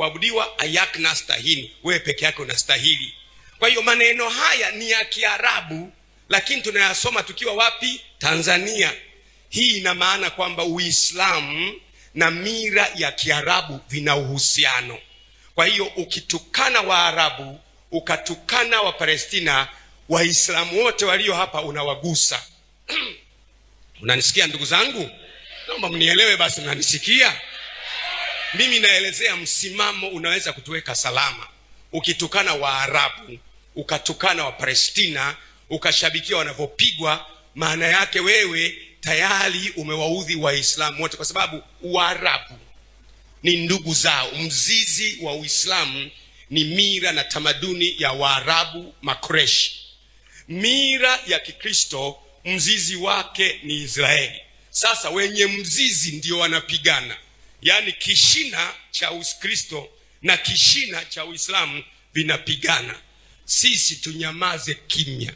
kuabudiwa ayakna stahini, wewe peke yako unastahili. Kwa hiyo maneno haya ni ya Kiarabu, lakini tunayasoma tukiwa wapi? Tanzania. Hii ina maana kwamba Uislamu na mira ya Kiarabu vina uhusiano. Kwa hiyo ukitukana Waarabu, ukatukana wa Palestina, Waislamu wote walio hapa unawagusa. Unanisikia ndugu zangu? Naomba mnielewe basi, mnanisikia? Mimi naelezea msimamo unaweza kutuweka salama. Ukitukana Waarabu, ukatukana wa Palestina, ukashabikia wanavyopigwa, maana yake wewe tayari umewaudhi Waislamu wote, kwa sababu Waarabu ni ndugu zao. Mzizi wa Uislamu ni mira na tamaduni ya Waarabu Makureshi. Mira ya Kikristo mzizi wake ni Israeli. Sasa wenye mzizi ndio wanapigana, yaani kishina cha Ukristo na kishina cha Uislamu vinapigana. Sisi tunyamaze kimya.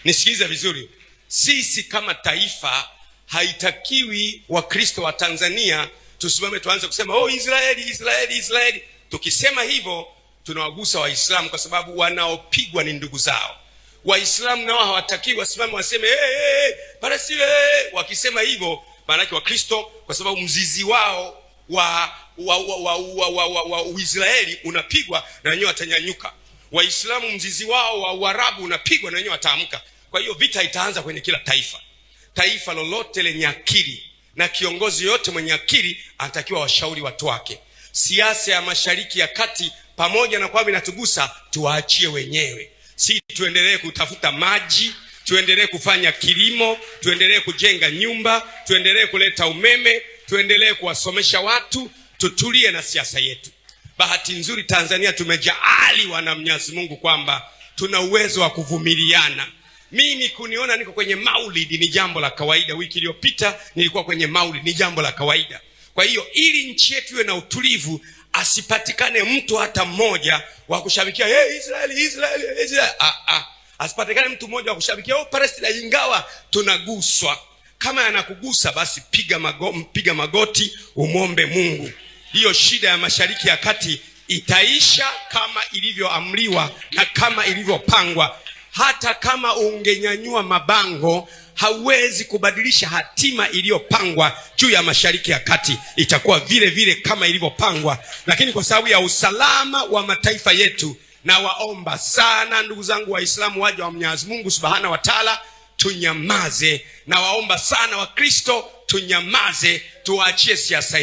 Nisikilize vizuri. Sisi kama taifa haitakiwi Wakristo wa Tanzania tusimame tuanze kusema oh, Israeli, Israeli, Israeli. Tukisema hivyo tunawagusa Waislamu, kwa sababu wanaopigwa ni ndugu zao. Waislamu nao hawatakiwi wasimame waseme Palestina. Wakisema hivyo maana yake Wakristo, kwa sababu mzizi wao wa Uisraeli unapigwa, na wenyewe watanyanyuka. Waislamu mzizi wao wa Uarabu unapigwa, na wenyewe wataamka. Kwa hiyo vita itaanza kwenye kila taifa. Taifa lolote lenye akili na kiongozi yote mwenye akili anatakiwa washauri watu wake. Siasa ya Mashariki ya Kati, pamoja na kwamba inatugusa, tuwaachie wenyewe. Si tuendelee kutafuta maji, tuendelee kufanya kilimo, tuendelee kujenga nyumba, tuendelee kuleta umeme, tuendelee kuwasomesha watu, tutulie na siasa yetu. Bahati nzuri Tanzania tumejaaliwa na Mwenyezi Mungu kwamba tuna uwezo wa kuvumiliana. Mimi kuniona niko kwenye maulidi ni jambo la kawaida. Wiki iliyopita nilikuwa kwenye maulidi, ni jambo la kawaida. Kwa hiyo ili nchi yetu iwe na utulivu, asipatikane mtu hata mmoja wa kushabikia Israeli, Israeli, Israeli. Asipatikane mtu mmoja wa kushabikia Palestina, ingawa tunaguswa. Kama yanakugusa basi piga magoti umwombe Mungu. Hiyo shida ya Mashariki ya Kati itaisha kama ilivyoamriwa na kama ilivyopangwa. Hata kama ungenyanyua mabango, hauwezi kubadilisha hatima iliyopangwa juu ya Mashariki ya Kati. Itakuwa vile vile kama ilivyopangwa. Lakini kwa sababu ya usalama wa mataifa yetu, na waomba sana ndugu zangu Waislamu waja wa Mwenyezi Mungu Subhanahu wa Ta'ala, tunyamaze. Na waomba sana Wakristo tunyamaze, tuachie siasa ya